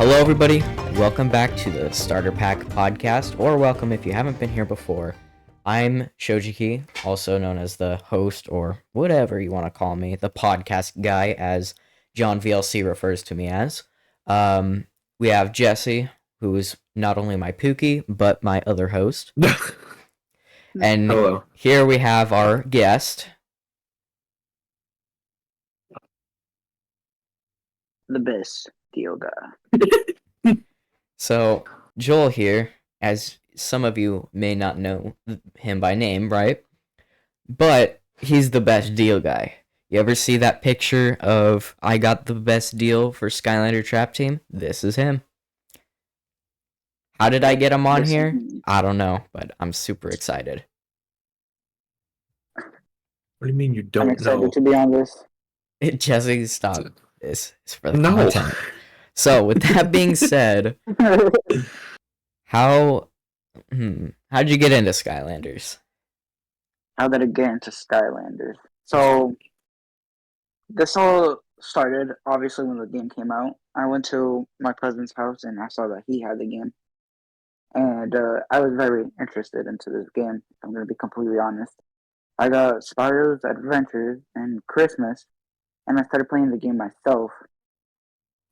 Hello, everybody. Welcome back to the Starterpack Podcast, or welcome if you haven't been here before. I'm Shojiki, also known as the host, or whatever you want to call me, the podcast guy, as John VLC refers to me as. We have Jesse, who is not only my Pookie, but my other host. And Hello. Here we have our guest. The best deal guy. So, Joel here, as some of you may not know him by name, right? But he's the best deal guy. You ever see that picture of I got the best deal for Skylander Trap Team? This is him. How did I get him on here? I don't know, but I'm super excited. What do you mean you don't I'm excited know? to be on this. Jesse, stop. This is for the No. content. So, with that being said, how'd you get into Skylanders? How did I get into Skylanders? So, this all started, obviously, when the game came out. I went to my cousin's house and I saw that he had the game. And I was very interested into this game. I'm going to be completely honest. I got Spyro's Adventures and Christmas, and I started playing the game myself.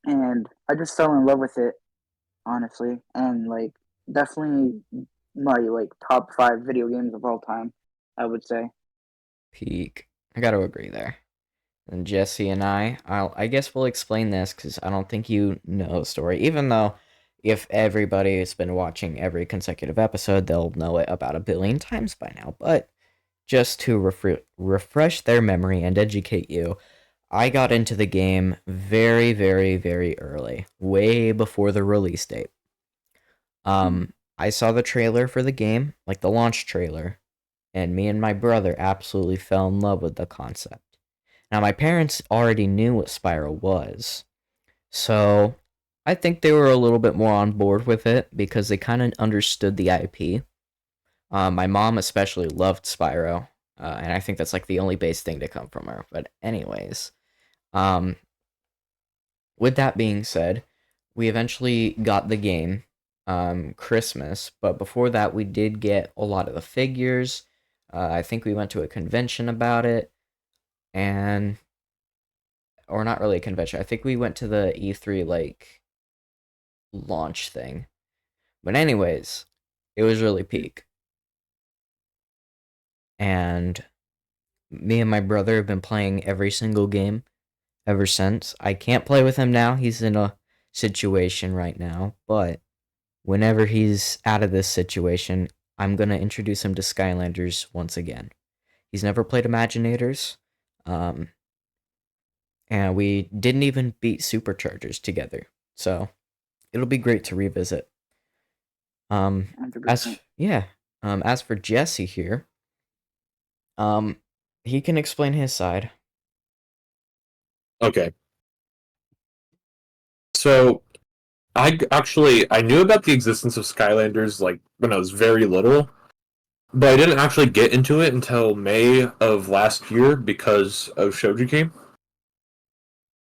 And I just fell in love with it, honestly. And, definitely my, top 5 video games of all time, I would say. Peak. I gotta agree there. And Jesse and I guess we'll explain this because I don't think you know the story. Even though if everybody has been watching every consecutive episode, they'll know it about 1 billion times by now. But just to refresh their memory and educate you, I got into the game very, very, very early, way before the release date. I saw the trailer for the game, like the launch trailer, and me and my brother absolutely fell in love with the concept. Now, my parents already knew what Spyro was, so I think they were a little bit more on board with it because they kind of understood the IP. My mom especially loved Spyro, and I think that's like the only base thing to come from her. But anyways, with that being said, we eventually got the game Christmas, but before that we did get a lot of the figures. I think we went to a convention about it, or not really a convention. I think we went to the E3 launch thing. But anyways, it was really peak. And me and my brother have been playing every single game ever since. I can't play with him now. He's in a situation right now, but whenever he's out of this situation, I'm going to introduce him to Skylanders once again. He's never played Imaginators, and we didn't even beat Superchargers together, so it'll be great to revisit. As for Jesse here, he can explain his side. Okay. So, I knew about the existence of Skylanders when I was very little, but I didn't actually get into it until May of last year because of Shojiki.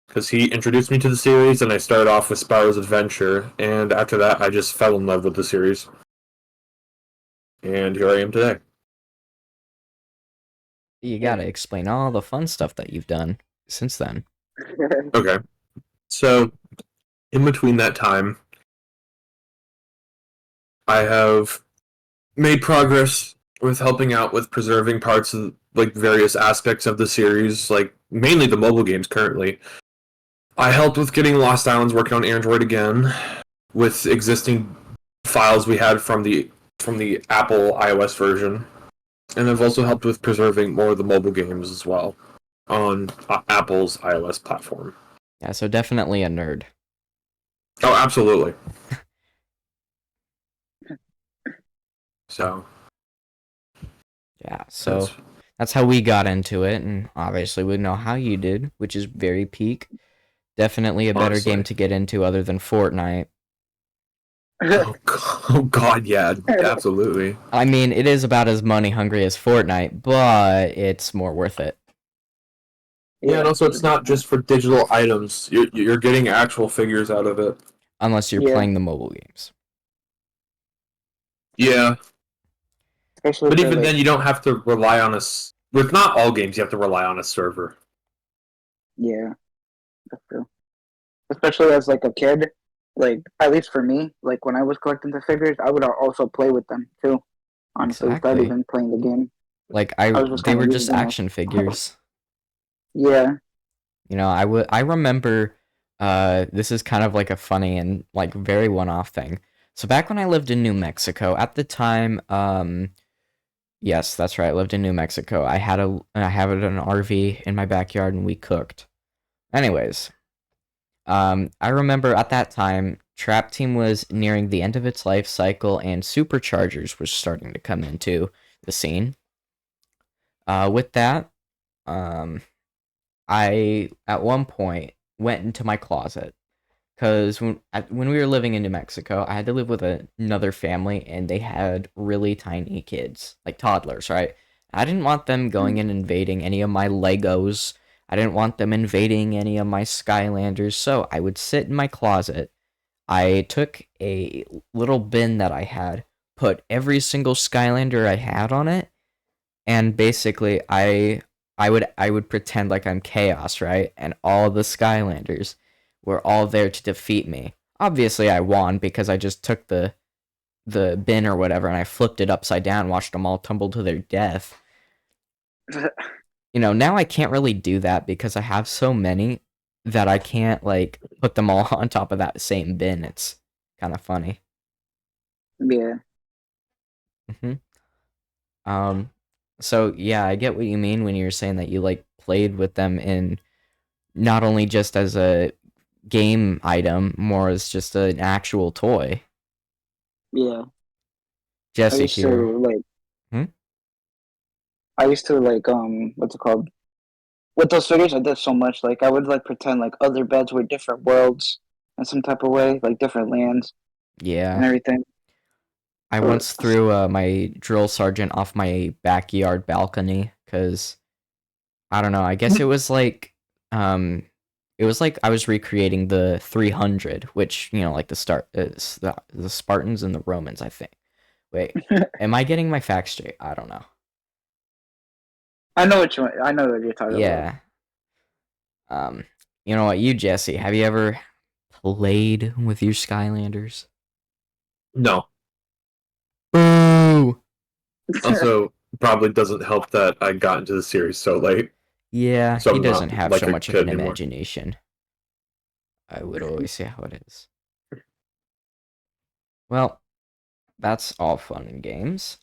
Because he introduced me to the series, and I started off with Spyro's Adventure, and after that, I just fell in love with the series. And here I am today. You gotta explain all the fun stuff that you've done since then. Okay. So, in between that time, I have made progress with helping out with preserving parts of various aspects of the series, mainly the mobile games currently. I helped with getting Lost Islands working on Android again, with existing files we had from the Apple iOS version. And I've also helped with preserving more of the mobile games as well on Apple's iOS platform. Yeah, so definitely a nerd. Oh, absolutely. So. Yeah, so that's how we got into it, and obviously we know how you did, which is very peak. Definitely a better Honestly. game to get into other than Fortnite. Oh God, yeah, absolutely. I mean, it is about as money hungry as Fortnite, but it's more worth it. Yeah, and also it's not just for digital items. You're getting actual figures out of it. unless you're Yeah. playing the mobile games. Yeah, Especially but for, even like, then, you don't have to rely on with not all games, you have to rely on a server. yeah, that's true. Especially as like a kid, like at least for me, like when I was collecting the figures, I would also play with them too. Honestly, without Exactly. even playing the game, Like I was just they kind were of just using them. action figures. Yeah, You know, I remember this is kind of like a funny and like very one-off thing. So back when I lived in New Mexico, at the time, yes, that's right, I lived in New Mexico. I had an RV in my backyard and we cooked. Anyways, I remember at that time, Trap Team was nearing the end of its life cycle and superchargers were starting to come into the scene. With that, um, I at one point went into my closet because when we were living in New Mexico, I had to live with another family and they had really tiny kids, like toddlers, right? I didn't want them going and invading any of my Legos. I didn't want them invading any of my Skylanders, so I would sit in my closet. I took a little bin that I had, put every single Skylander I had on it, and basically I would pretend like I'm Chaos, right? And all the Skylanders were all there to defeat me. Obviously I won because I just took the bin or whatever and I flipped it upside down, watched them all tumble to their death. You know, now I can't really do that because I have so many that I can't like put them all on top of that same bin. It's kind of funny. yeah. hmm Um, so yeah, I get what you mean when you're saying that you like played with them in not only just as a game item, more as just an actual toy. Yeah, I Jesse used to here. like. Hmm? I used to like what's it called? With those figures, I did so much. Like I would like pretend like other beds were different worlds in some type of way, like different lands and Yeah. everything. I But once threw my drill sergeant off my backyard balcony because I don't know. I guess um, it was like I was recreating the 300, which like the Spartans and the Romans. I think. Wait, am I getting my facts straight? I don't know. I know what you're talking about. Yeah. Um, you know what, Jesse, have you ever played with your Skylanders? No. Boo! Also, probably doesn't help that I got into the series so late, Yeah, so he I'm doesn't not have like so a much of kid an anymore. imagination. I would always say how it is. Well, that's all fun and games.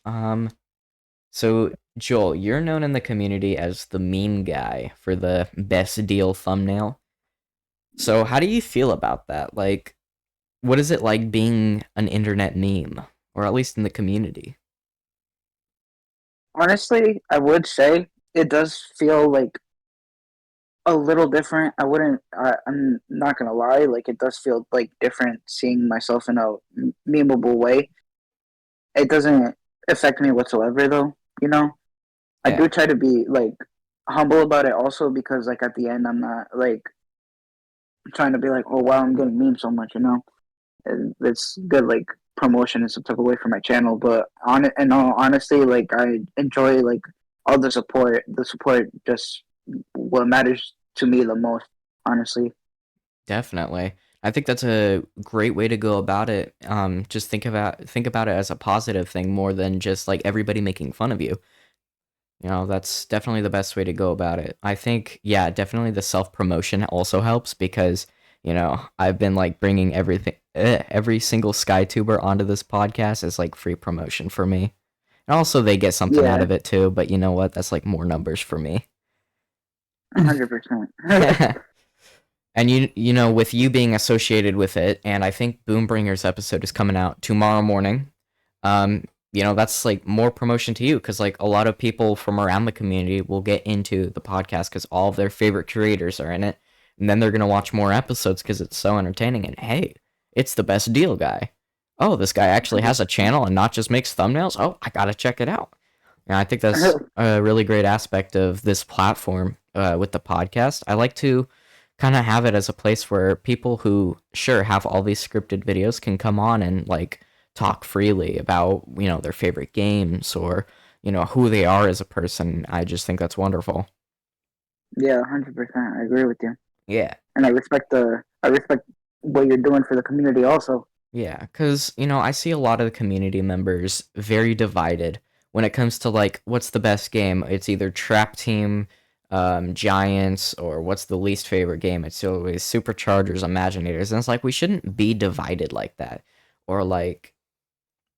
So Joel, you're known in the community as the meme guy for the best deal thumbnail. So how do you feel about that? Like, what is it like being an internet meme, or at least in the community? Honestly, I would say it does feel like a little different. I wouldn't. I'm not gonna lie. Like it does feel like different seeing myself in a memeable way. It doesn't affect me whatsoever, though. You know, I Yeah, do try to be like humble about it, also because like at the end, I'm not like trying to be like, oh wow, I'm getting memed so much. You know, it's good like promotion in some type of way for my channel. But on it, and all honesty, like I enjoy like all the support. The support just what matters to me the most, honestly. definitely. I think that's a great way to go about it. Just think about it as a positive thing more than just like everybody making fun of you. You know, that's definitely the best way to go about it. I think, yeah, definitely the self promotion also helps because, I've been like bringing every single SkyTuber onto this podcast as like free promotion for me. And also, they get something out Yeah, of it too, but you know what? That's like more numbers for me. 100%. And with you being associated with it, and I think Boombringer's episode is coming out tomorrow morning. Um, that's like more promotion to you because like a lot of people from around the community will get into the podcast because all of their favorite creators are in it, and then they're gonna watch more episodes because it's so entertaining. And hey, it's the best deal guy. Oh, this guy actually has a channel and not just makes thumbnails. Oh, I gotta check it out. And I think that's a really great aspect of this platform with the podcast. I like to kind of have it as a place where people who sure have all these scripted videos can come on and like talk freely about, you know, their favorite games or, you know, who they are as a person. I just think that's wonderful. Yeah, 100%. I agree with you, Yeah. and I respect what you're doing for the community also. Yeah, because, you know, I see a lot of the community members very divided when it comes to, like, what's the best game? It's either Trap Team, Giants, or what's the least favorite game? It's always Superchargers, Imaginators. And it's like, we shouldn't be divided like that. Or, like,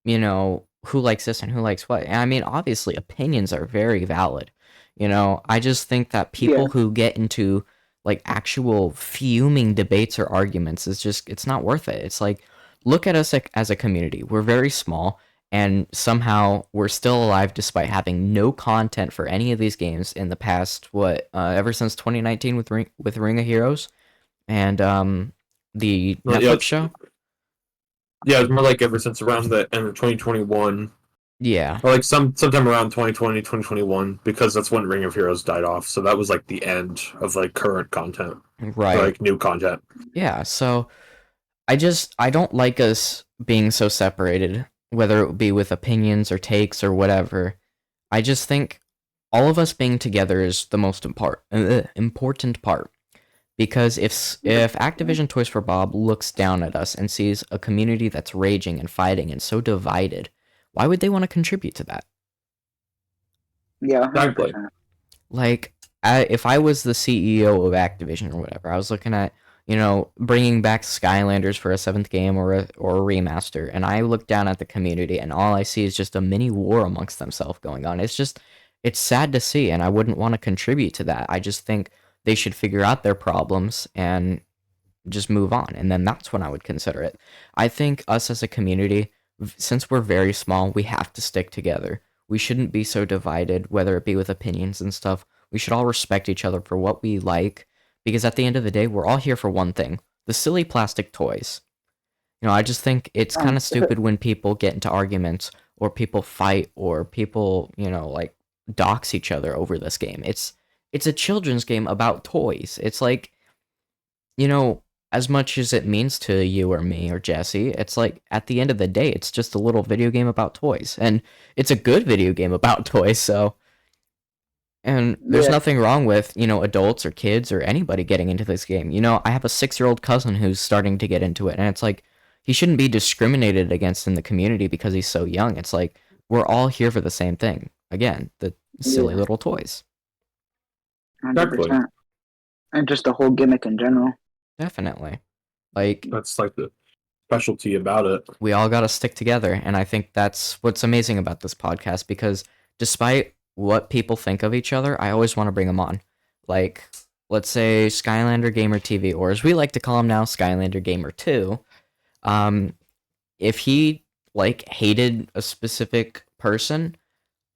you know, who likes this and who likes what. And I mean, obviously, opinions are very valid. You know, I just think that Yeah, people who get into like actual fuming debates or arguments is just, it's not worth it. It's like, look at us as a community. We're very small, and somehow we're still alive despite having no content for any of these games in the past, ever since 2019 with Ring of Heroes and the Well, yeah, Netflix show. yeah, it's more like ever since around the end of 2021, Yeah, or like sometime around 2020, 2021, because that's when Ring of Heroes died off. So that was like the end of like current content, or right. like new content. Yeah, so I don't like us being so separated, whether it be with opinions or takes or whatever. I just think all of us being together is the most important part. Because if Activision Toys for Bob looks down at us and sees a community that's raging and fighting and so divided, why would they want to contribute to that? yeah, Exactly. 100%. Like, if I was the CEO of Activision or whatever, I was looking at, you know, bringing back Skylanders for a seventh game or a remaster, and I look down at the community, and all I see is just a mini war amongst themselves going on. It's sad to see, and I wouldn't want to contribute to that. I just think they should figure out their problems and just move on, and then that's when I would consider it. I think us as a community, since we're very small, we have to stick together. We shouldn't be so divided, whether it be with opinions and stuff. We should all respect each other for what we like, because at the end of the day, we're all here for one thing: the silly plastic toys. You know, I just think it's kind of stupid when people get into arguments or people fight or people, you know, like dox each other over this game. It's a children's game about toys. It's like, you know, as much as it means to you or me or Jesse, it's like at the end of the day, it's just a little video game about toys. And it's a good video game about toys, so and there's Yeah, nothing wrong with, you know, adults or kids or anybody getting into this game. You know, I have a 6-year-old cousin who's starting to get into it, and it's like he shouldn't be discriminated against in the community because he's so young. It's like we're all here for the same thing. Again, the silly yeah, little toys. 100%. And just the whole gimmick in general. Definitely. Like, That's like the specialty about it. we all got to stick together, and I think that's what's amazing about this podcast, because despite what people think of each other, I always want to bring them on. Like, let's say Skylander Gamer TV, or as we like to call him now, Skylander Gamer 2. um if he like hated a specific person,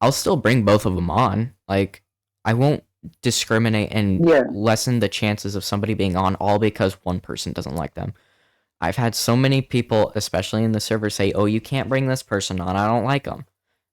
I'll still bring both of them on. Like, I won't discriminate and Yeah, lessen the chances of somebody being on all because one person doesn't like them. I've had so many people, especially in the server, say, "Oh, you can't bring this person on. I don't like them."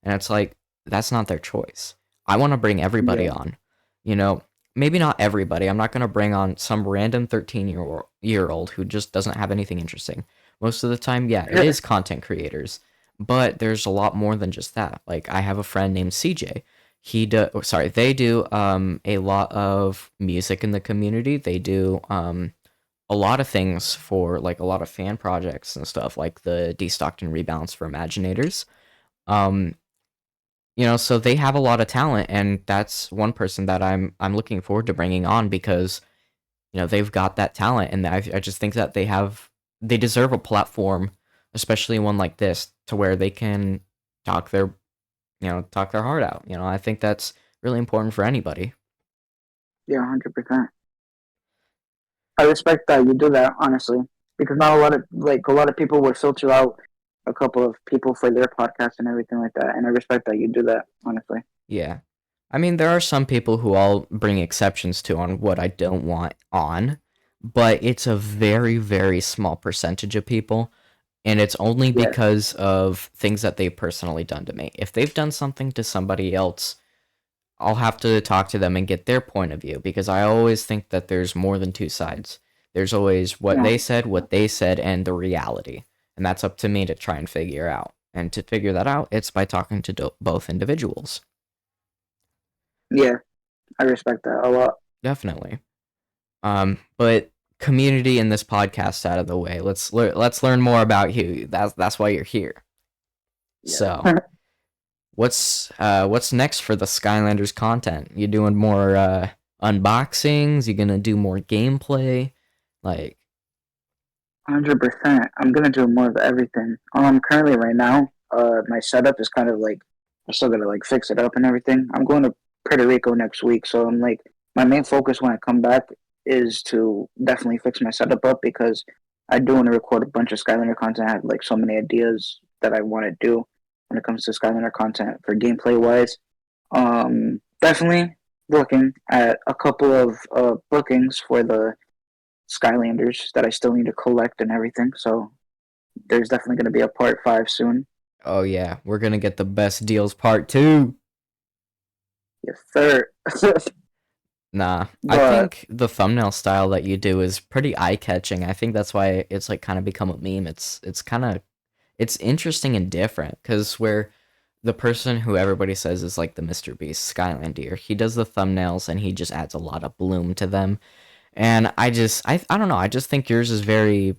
And it's like, that's not their choice. I want to bring everybody yeah, on. You know, maybe not everybody. I'm not going to bring on some random 13-year-old who just doesn't have anything interesting. Most of the time, yeah, it is content creators, but there's a lot more than just that. Like, I have a friend named CJ. They do a lot of music in the community. They do a lot of things for like a lot of fan projects and stuff, like the destocked and rebalance for Imaginators. Um, you know, so they have a lot of talent, and that's one person that I'm looking forward to bringing on, because you know they've got that talent, and I just think that they deserve a platform, especially one like this, to where they can talk their talk their heart out. You know, I think that's really important for anybody. yeah, 100%. I respect that you do that, honestly, because not a lot of people would filter out a couple of people for their podcast and everything like that, and I respect that you do that, honestly. Yeah. I mean, there are some people who I'll bring exceptions to on what I don't want on, but it's a very, very small percentage of people, and it's only Yeah, because of things that they've personally done to me. If they've done something to somebody else, I'll have to talk to them and get their point of view, because I always think that there's more than two sides. There's always what Yeah. they said, and the reality. And that's up to me to try and figure out. And to figure that out, it's by talking to both individuals. Yeah, I respect that a lot. Definitely. But community in this podcast out of the way. Let's learn more about you. That's why you're here. Yeah. So, what's next for the Skylanders content? You doing more unboxings? You gonna do more gameplay? Like, 100%. I'm gonna do more of everything. Currently right now, my setup is kind of like I still gotta like fix it up and everything. I'm going to Puerto Rico next week, so I'm like my main focus when I come back is to definitely fix my setup up because I do want to record a bunch of Skylander content. I have like so many ideas that I want to do when it comes to Skylander content for gameplay wise. Definitely looking at a couple of bookings for the Skylanders that I still need to collect and everything. So there's definitely going to be a part 5 soon. oh yeah, we're gonna get the best deals part 2. Yes, sir. Nah, I But think the thumbnail style that you do is pretty eye-catching. I think that's why it's like kind of become a meme. It's kind of it's interesting and different, because where the person who everybody says is like the Mr. Beast Skylander, he does the thumbnails and he just adds a lot of bloom to them. And I don't know, I just think yours is very,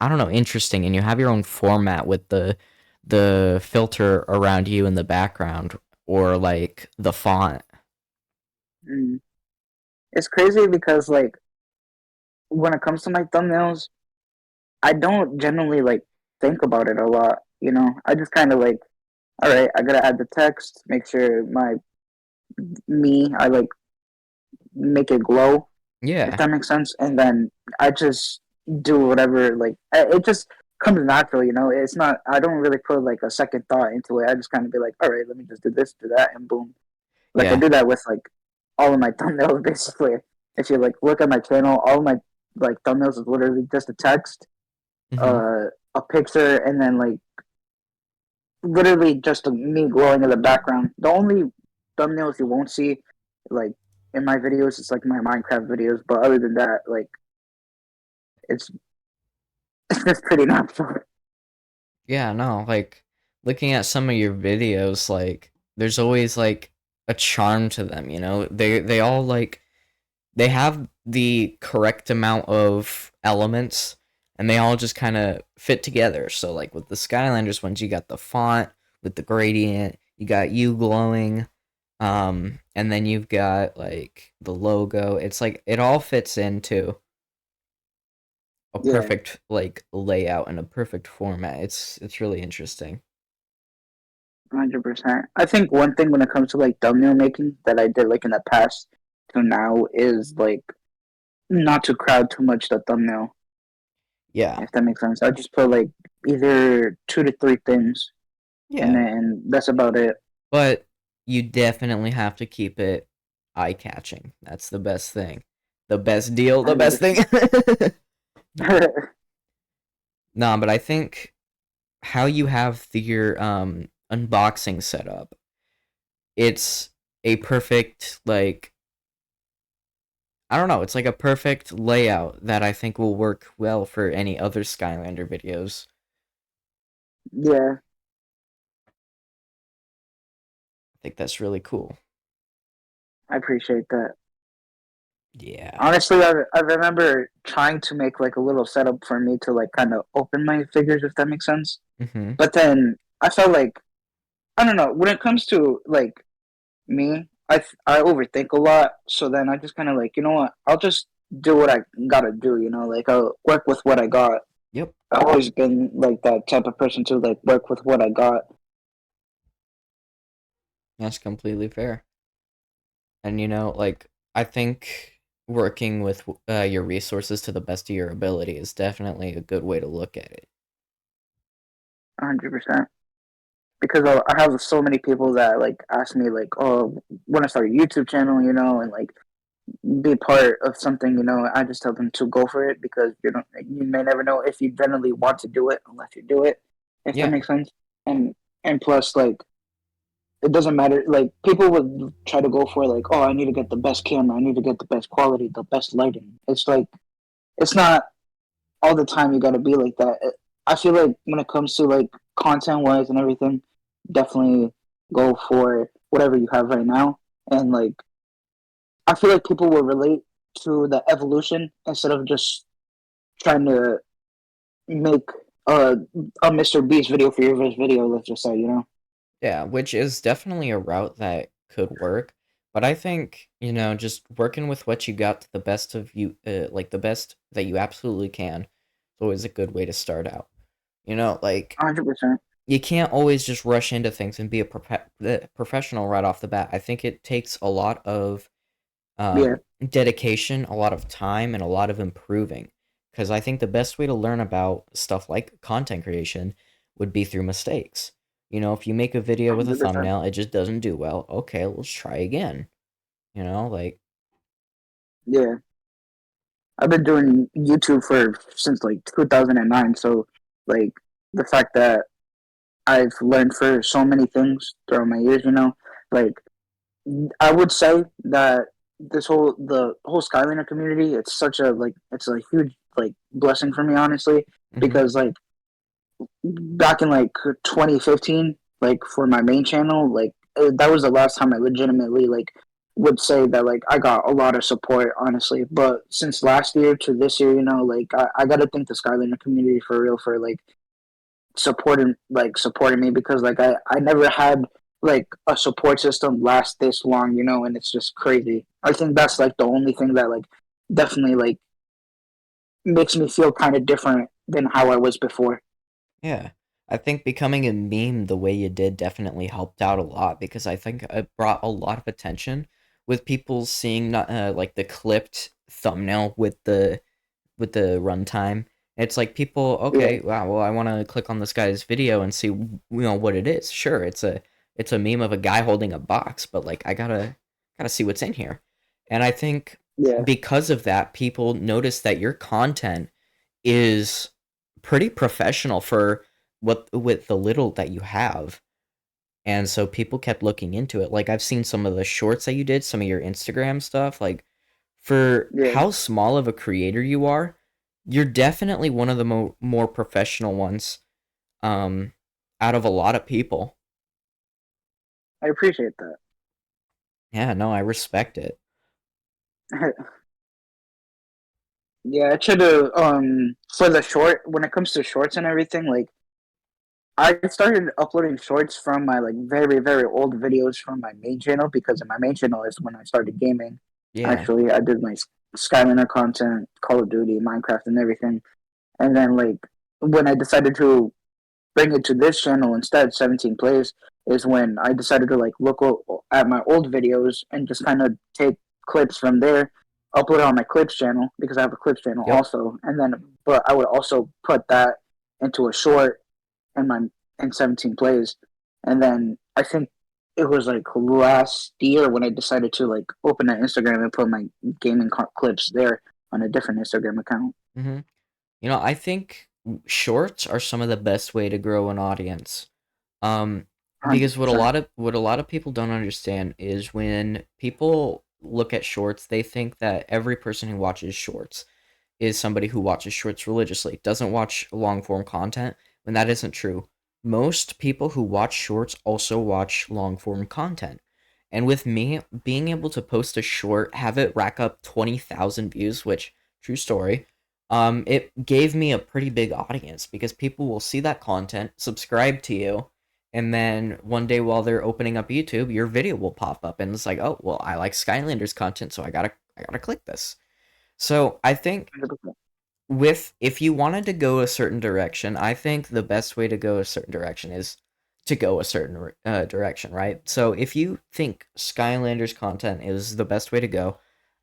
I don't know, interesting, and you have your own format with the filter around you in the background, or like the font. mm, it's crazy because like when it comes to my thumbnails, I don't generally like think about it a lot. You know, I just kind of like, all right, I gotta add the text, make sure I like make it glow, if Yeah. that makes sense, and then I just do whatever. Like it just comes natural, you know. It's not. I don't really put like a second thought into it. I just kind of be like, all right, let me just do this, do that, and boom. Like I Yeah. do that with like all of my thumbnails basically. If you like look at my channel, all of my like thumbnails is literally just a text, Hmm. a picture, and then like literally just me glowing in the background. The only thumbnails you won't see, like in my videos, it's like my Minecraft videos. But other than that, like it's it's just pretty natural. Yeah, no, like looking at some of your videos, like there's always like a charm to them, you know? They all like they have the correct amount of elements, and they all just kind of fit together. So like with the Skylanders ones, you got the font with the gradient, you got you glowing, and then you've got like the logo. It's like it all fits into a Yeah, perfect like layout and a perfect format. It's really interesting. 100%. I think one thing when it comes to like thumbnail making that I did like in the past to now is like not to crowd too much the thumbnail, Yeah. if that makes sense. I just put like either 2 to 3 things, and Yeah. then that's about it. But you definitely have to keep it eye-catching. That's the best thing. The best deal, the best thing. 100%. No, but I think how you have your unboxing set up, it's a perfect like I don't know, it's like a perfect layout that I think will work well for any other Skylander videos. Yeah, I think that's really cool. I appreciate that. Yeah. Honestly, I remember trying to make like a little setup for me to like kind of open my figures, if that makes sense. Mhm. But then I felt like I don't know when it comes to like me, I overthink a lot. So then I just kind of like you know what, I'll just do what I gotta do. You know, like I'll work with what I got. Yep. I've always been like that type of person to like work with what I got. That's completely fair. And like I think working with your resources to the best of your ability is definitely a good way to look at it. 100%. Because I have so many people that like ask me like, oh, want to start a YouTube channel, you know, and like be part of something, you know. I just tell them to go for it because you may never know if you generally want to do it unless you do it, if that Yeah. makes sense. And plus, like it doesn't matter. Like people would try to go for like, oh, I need to get the best camera, I need to get the best quality, the best lighting. It's like it's not all the time you got to be like that. I feel like when it comes to like content wise and everything, definitely go for whatever you have right now. And like I feel like people will relate to the evolution instead of just trying to make a a Mr. Beast video for your first video. Let's just say, you know. Yeah, which is definitely a route that could work. But I think, just working with what you got to the best of you, like the best that you absolutely can, is always a good way to start out. Like 100%. you can't always just rush into things and be a professional right off the bat. I think it takes a lot of Yeah, dedication, a lot of time, and a lot of improving. Because I think the best way to learn about stuff like content creation would be through mistakes. If you make a video with a 100%. thumbnail, it just doesn't do well. Okay, let's try again. Like, Yeah, I've been doing YouTube for since like 2009. So like the fact that I've learned for so many things throughout my years, like I would say that the whole Skylander community, it's such a like it's a huge like blessing for me, honestly, mhm, because like back in like 2015, like for my main channel, like that was the last time I legitimately like would say that like I got a lot of support, honestly. But since last year to this year, like I got to thank the Skylander community for real for like supporting me because like I never had like a support system last this long, and it's just crazy. I think that's like the only thing that like definitely like makes me feel kind of different than how I was before. yeah. I think becoming a meme the way you did definitely helped out a lot because I think it brought a lot of attention with people seeing not like the clipped thumbnail with the runtime. It's like people, Yeah, okay, wow, well, I want to click on this guy's video and see, what it is. Sure, it's a meme of a guy holding a box, but like I gotta see what's in here. And I think yeah, because of that, people notice that your content is pretty professional for what with the little that you have. And so people kept looking into it. Like I've seen some of the shorts that you did, some of your Instagram stuff, like for yeah. how small of a creator you are, you're definitely one of the more professional ones um out of a lot of people. I appreciate that. Yeah, no, I respect it. Yeah, I should have for the short when it comes to shorts and everything, like I started uploading shorts from my like very, very old videos from my main channel because in my main channel is when I started gaming. Yeah. Actually, I did my Skylander content, Call of Duty, Minecraft, and everything. And then like when I decided to bring it to this channel instead, 17 plays, is when I decided to like look at my old videos and just kind of take clips from there, upload it on my clips channel because I have a clips channel Yep. also, and then but I would also put that into a short in my in 17 plays, and then I think it was like last year when I decided to like open an Instagram and put my gaming clips there on a different Instagram account. Mhm. I think shorts are some of the best way to grow an audience. Because what a 100%. lot of what a lot of people don't understand is when people look at shorts, they think that every person who watches shorts is somebody who watches shorts religiously, doesn't watch long form content, when that isn't true. Most people who watch shorts also watch long form content. And with me being able to post a short, have it rack up 20,000 views, which true story, it gave me a pretty big audience because people will see that content, subscribe to you, and then one day while they're opening up YouTube, your video will pop up and it's like, "Oh, well, I like Skylanders content, so I got to click this." So, I think 100%. with if you wanted to go a certain direction, I think the best way to go a certain direction is to go a certain direction, right? So if you think Skylanders content is the best way to go,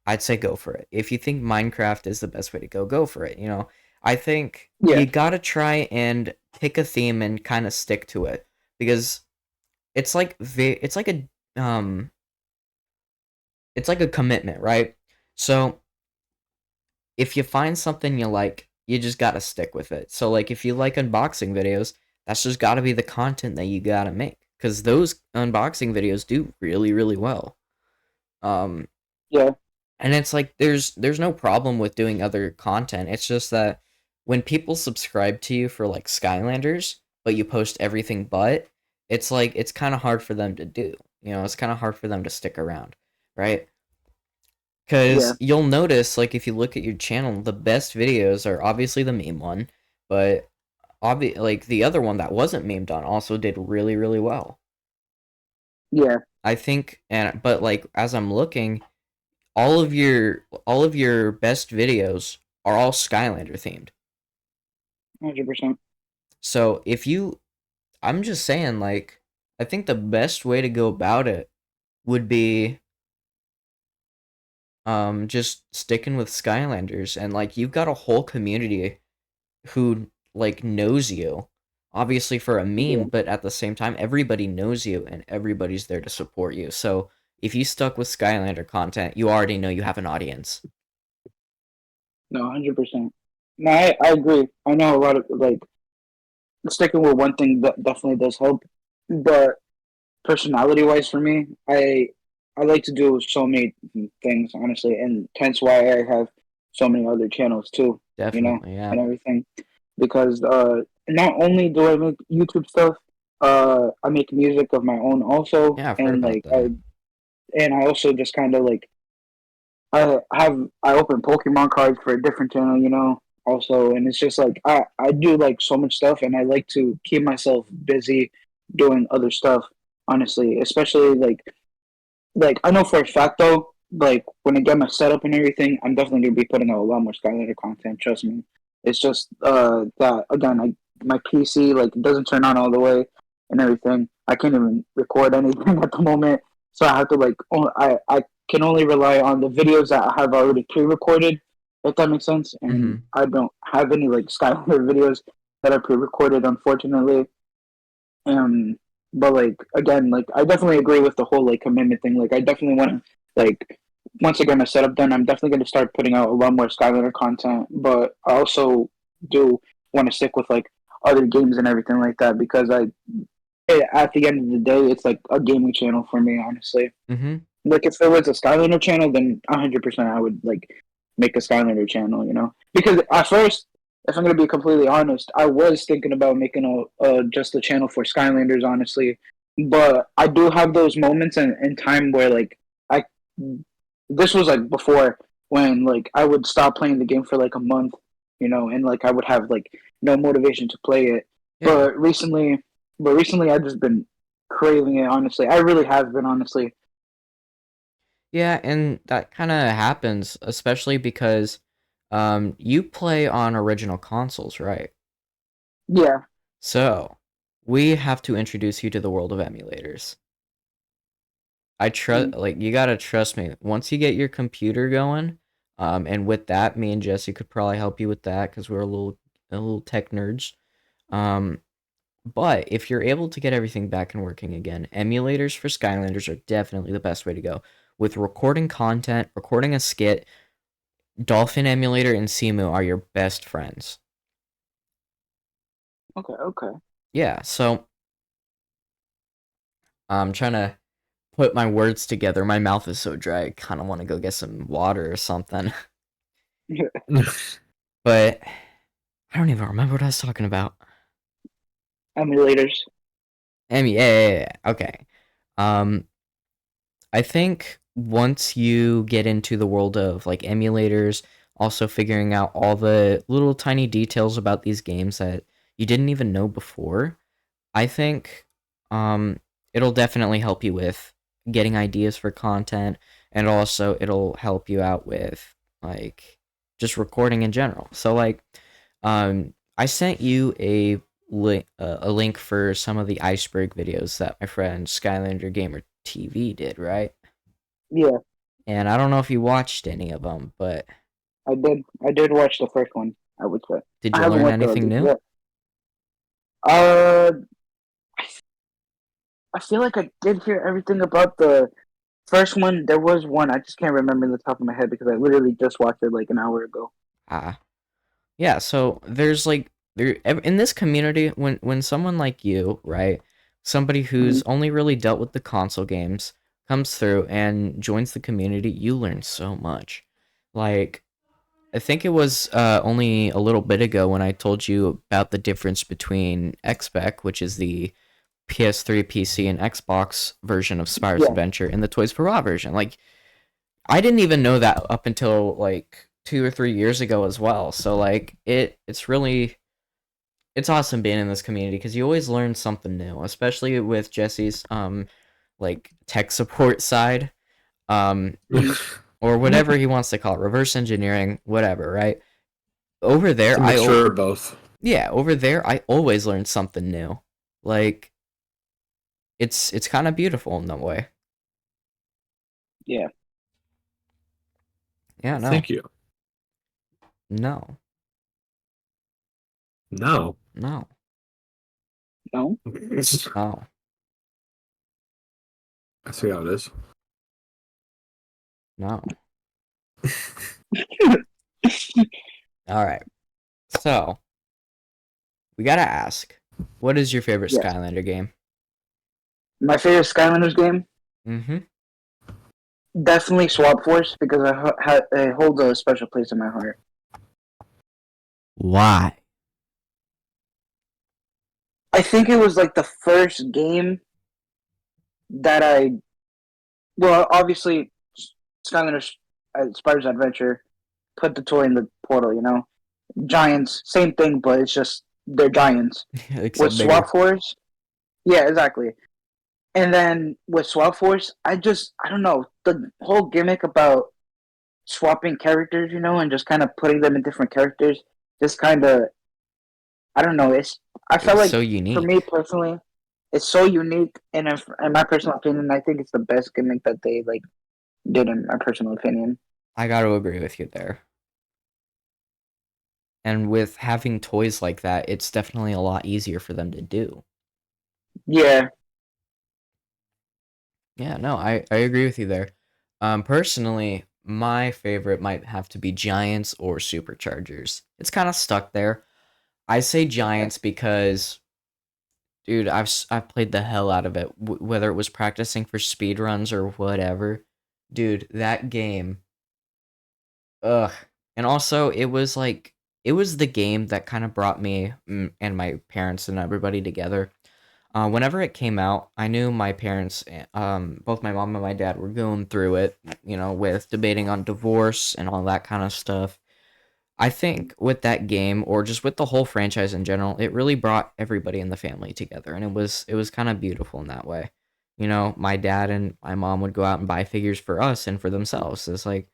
I'd say go for it. If you think Minecraft is the best way to go for it. I think Yeah, you gotta try and pick a theme and kind of stick to it because it's like um it's like a commitment, right? So if you find something you like, you just gotta stick with it. So like if you like unboxing videos, that's just gotta be the content that you gotta make. because those unboxing videos do really, really well. Um, Yeah. and it's like there's no problem with doing other content. It's just that when people subscribe to you for like Skylanders, but you post everything but, it's like it's kind of hard for them to do. You know, it's kind of hard for them to stick around, right? Yeah. Because you'll notice, like, if you look at your channel, the best videos are obviously the meme one, but like the other one that wasn't memed on also did really, really well. Yeah. I think, but like as I'm looking, all of your best videos are all Skylander themed. 100%. So I'm just saying, like, I think the best way to go about it would be just sticking with Skylanders, and like you've got a whole community who like knows you, obviously for a Yeah. meme, but at the same time everybody knows you and everybody's there to support you. So if you stuck with Skylander content, you already know you have an audience. No, 100%. No, I agree. I know a lot of like sticking with one thing that definitely does help, but personality wise for me, I like to do so many things honestly, and hence why I have so many other channels too. You know, Definitely, yeah. and everything because not only do I make YouTube stuff, I make music of my own also, Yeah, I've heard and about that. I also just kind of like I open Pokemon cards for a different channel, you know, also, and it's just like I do like so much stuff, and I like to keep myself busy doing other stuff. Honestly, especially like I know for a fact though, like when I get my setup and everything, I'm definitely gonna be putting out a lot more Skylander content. Trust me. It's just that again, my PC like doesn't turn on all the way and everything. I can't even record anything at the moment, so I have to like I can only rely on the videos that I have already pre-recorded. If that makes sense, and Mm-hmm. I don't have any like Skylander videos that are pre-recorded, unfortunately. Um, but like again, like I definitely agree with the whole like commitment thing. Like I definitely want to like once I get my setup done, I'm definitely going to start putting out a lot more Skylander content. But I also do want to stick with like other games and everything like that because at the end of the day, it's like a gaming channel for me, honestly. Mm-hmm. Like if there was a Skylander channel, then 100% I would like make a Skylander channel, you know? Because at first, if I'm gonna be completely honest, I was thinking about making a just a channel for Skylanders, honestly. But I do have those moments in time where like I this was like before when like I would stop playing the game for like a month, you know, and like I would have like no motivation to play it. Yeah. But recently I've just been craving it, honestly. I really have been, honestly. Yeah, and that kind of happens, especially because you play on original consoles, right? Yeah. So, we have to introduce you to the world of emulators. I trust, Mm. like, you gotta trust me. Once you get your computer going, and with that, me and Jesse could probably help you with that because we're a little tech nerds. Um, but if you're able to get everything back and working again, emulators for Skylanders are definitely the best way to go. With recording content, recording a skit, Dolphin Emulator and Simu are your best friends. Okay, okay. Yeah, so I'm trying to put my words together. My mouth is so dry. I kind of want to go get some water or something. But I don't even remember what I was talking about. Emulators. Yeah. Okay. Um, I think once you get into the world of like emulators, also figuring out all the little tiny details about these games that you didn't even know before, I think it'll definitely help you with getting ideas for content, and also it'll help you out with like just recording in general. So like I sent you a link for some of the iceberg videos that my friend Skylander Gamer TV did, right? Yeah, And I don't know if you watched any of them, but I did. I did watch the first one, I would say. did I you haven't learn watched the anything others new? yet. Uh, I feel like I did hear everything about the first one. There was one. I just can't remember the top of my head because I literally just watched it like an hour ago. Ah, yeah. So there's like in this community when someone like you, right, somebody who's only really dealt with the console games comes through and joins the community, you learn so much. Like, I think it was only a little bit ago when I told you about the difference between XSpec, which is the PS3, PC, and Xbox version of Spyro's Yeah. Adventure, and the Toys for Bob version. Like, I didn't even know that up until like 2 or 3 years ago as well. So like it's really it's awesome being in this community because you always learn something new, especially with Jesse's like tech support side, um or whatever he wants to call it, reverse engineering, whatever, right? Over It's there a mixture of both. yeah, over there I always learn something new. Like it's kind of beautiful in that way. Yeah. Yeah, no. Thank you. No. No. No. No. No. I see how it is. No. All right. So, we got to ask, what is your favorite Yes. Skylander game? My favorite Skylanders game, Mm-hmm. definitely Swap Force, because I hold a special place in my heart. Why? I think it was like the first game that well, obviously, Skylanders Spyro's Adventure put the toy in the portal, you know? Giants, same thing, but it's just they're giants. Except With bigger. Swap Force, yeah, exactly. And then with Swap Force, I don't know, the whole gimmick about swapping characters, you know, and just kind of putting them in different characters, just kind of, I don't know, I It felt was like, so for me unique. personally, it's so unique, and in my personal opinion, I think it's the best gimmick that they, like, did, in my personal opinion. I got to agree with you there. And with having toys like that, it's definitely a lot easier for them to do. Yeah. Yeah, no, I agree with you there. Personally, my favorite might have to be Giants or Superchargers. It's kind of stuck there. I say Giants because, dude, I've played the hell out of it, whether it was practicing for speed runs or whatever. Dude, that game, ugh. And also, it was the game that kind of brought me and my parents and everybody together. Whenever it came out, I knew my parents, both my mom and my dad, were going through it, you know, with debating on divorce and all that kind of stuff. I think with that game, or just with the whole franchise in general, it really brought everybody in the family together, and it was kind of beautiful in that way. You know, my dad and my mom would go out and buy figures for us and for themselves. It's like,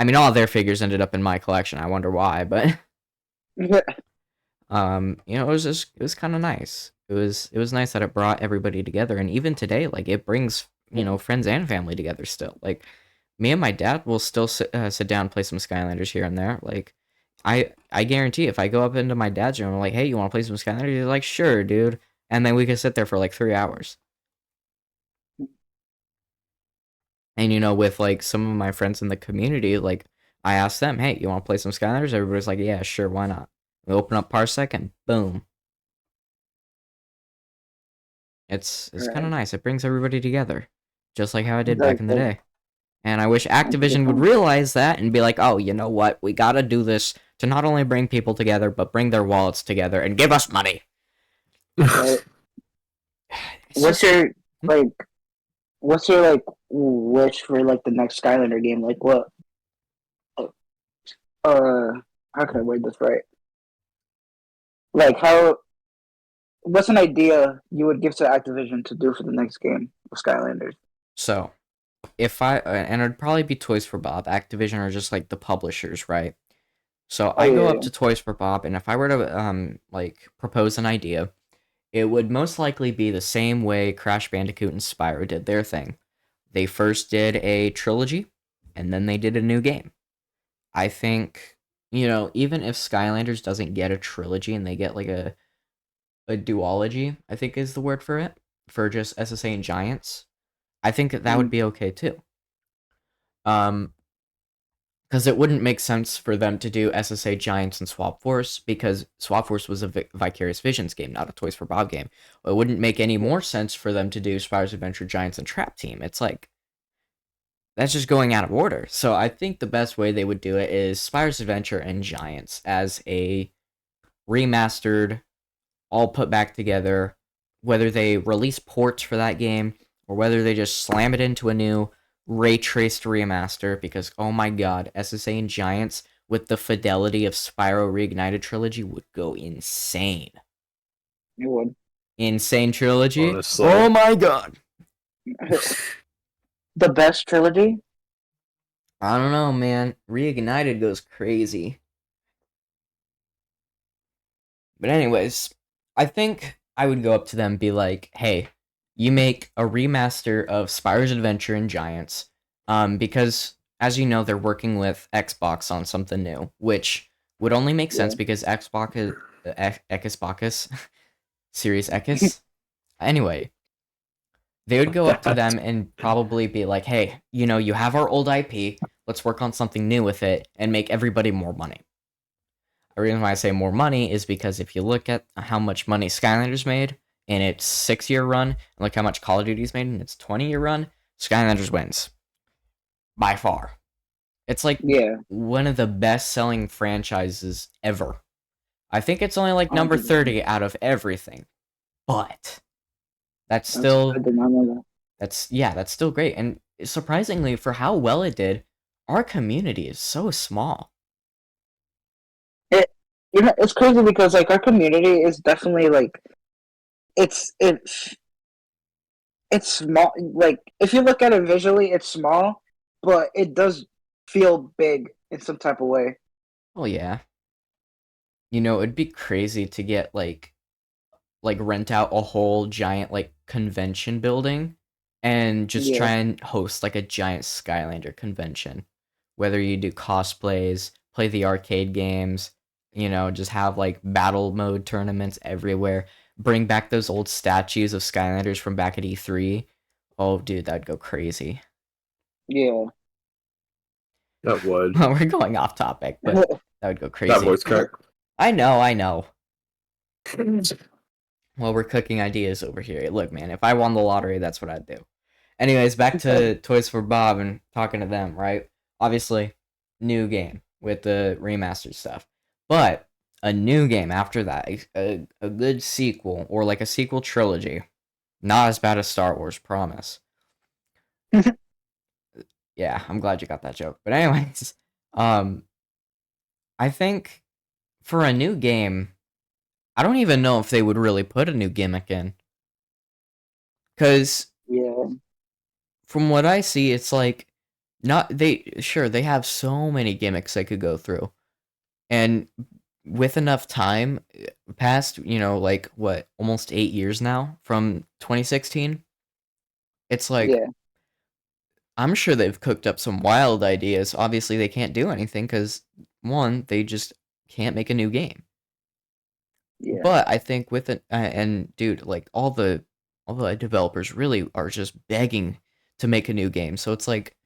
I mean, all their figures ended up in my collection. I wonder why, but you know, it was kind of nice. It was nice that it brought everybody together, and even today, like it brings, you know, friends and family together still. Like me and my dad will still sit down and play some Skylanders here and there. Like I guarantee if I go up into my dad's room, I'm like, hey, you want to play some Skylanders? He's like, sure, dude. And then we could sit there for like 3 hours. And you know, with like some of my friends in the community, like I asked them, hey, you want to play some Skylanders? Everybody's like, yeah, sure, why not? We open up Parsec and boom. It's kind of Right. nice. It brings everybody together, just like how I did back in the Exactly. day. And I wish That's a good Activision would point. realize that and be like, oh, you know what? We gotta do this to not only bring people together, but bring their wallets together and give us money. Right. It's What's just your, hmm? like, what's your, like, wish for, like, the next Skylander game? Like, what, uh, how can I word this right? Like, what's an idea you would give to Activision to do for the next game of Skylanders? So if and it'd probably be Toys for Bob. Activision are just like the publishers, right? So Oh, I go yeah, up to Toys for Bob, and if I were to like propose an idea, it would most likely be the same way Crash Bandicoot and Spyro did their thing. They first did a trilogy, and then they did a new game. I think, you know, even if Skylanders doesn't get a trilogy and they get like a duology, I think is the word for it, for just SSA and Giants, I think that yeah. would be okay too. Um, Because it wouldn't make sense for them to do SSA Giants and Swap Force, because Swap Force was a Vicarious Visions game, not a Toys for Bob game. It wouldn't make any more sense for them to do Spyro's Adventure Giants and Trap Team. It's like, that's just going out of order. So I think the best way they would do it is Spyro's Adventure and Giants as a remastered, all put back together, whether they release ports for that game or whether they just slam it into a new ray traced remaster, because oh my god, SSA and Giants with the fidelity of Spyro Reignited Trilogy would go insane. It would. Insane trilogy. Honestly. Oh my god. The best trilogy? I don't know, man. Reignited goes crazy. But anyways, I think I would go up to them and be like, hey, you make a remaster of Spyro's Adventure and Giants, because, as you know, they're working with Xbox on something new, which would only make sense because Xbox is... Xbox? Series X? Anyway, they would go up to them and probably be like, hey, you know, you have our old IP, let's work on something new with it and make everybody more money. The reason why I say more money is because if you look at how much money Skylanders made in its 6-year run, and look how much Call of Duty's made in its 20-year run, Skylanders wins. By far. It's like one of the best-selling franchises ever. I think it's only like number 30 out of everything. But that's still... That's still great. And surprisingly, for how well it did, our community is so small. It's crazy because like our community is definitely like it's small. Like if you look at it visually, it's small, but it does feel big in some type of way. Oh yeah. You know, it'd be crazy to get like rent out a whole giant like convention building and just try and host like a giant Skylander convention. Whether you do cosplays, play the arcade games, you know, just have like battle mode tournaments everywhere. Bring back those old statues of Skylanders from back at E3. Oh, dude, that'd go crazy. Yeah. That would. We're going off topic, but that would go crazy. That voice crack. I know. Well, we're cooking ideas over here. Look, man, if I won the lottery, that's what I'd do. Anyways, back to Toys for Bob and talking to them, right? Obviously, new game with the remastered stuff. But a new game after that, a good sequel, or like a sequel trilogy. Not as bad as Star Wars, promise. Yeah, I'm glad you got that joke. But anyways, I think for a new game, I don't even know if they would really put a new gimmick in. Because from what I see, it's like they have so many gimmicks they could go through. And with enough time past, you know, like what, almost 8 years now from 2016, it's like I'm sure they've cooked up some wild ideas. Obviously, they can't do anything because one, they just can't make a new game. Yeah. But I think with it, and dude, like all the developers really are just begging to make a new game. So it's like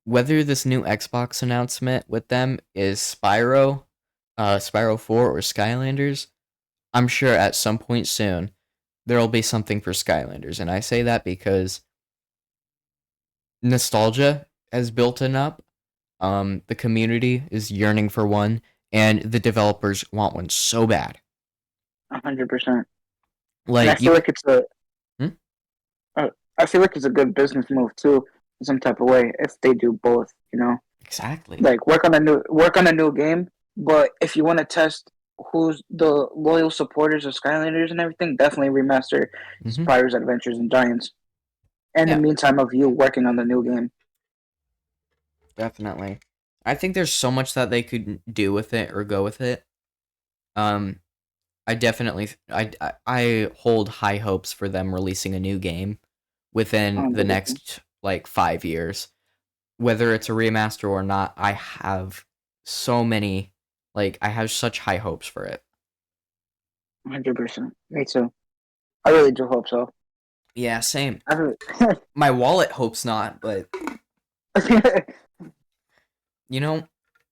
whether this new Xbox announcement with them is Spyro 4 or Skylanders, I'm sure at some point soon there'll be something for Skylanders, and I say that because nostalgia has built up. The community is yearning for one, and the developers want one so bad. 100%. Like, and I feel like it's I feel like it's a good business move too, in some type of way, if they do both. You know, exactly. like work on a new game, but if you want to test who's the loyal supporters of Skylanders and everything, definitely remaster Spyro's Adventures and Giants. In the meantime of you working on the new game. Definitely. I think there's so much that they could do with it or go with it. I definitely I hold high hopes for them releasing a new game within the next like 5 years. Whether it's a remaster or not, I have so many, like I have such high hopes for it. 100%. Me too. I really do hope so. Yeah, same. My wallet hopes not, but you know,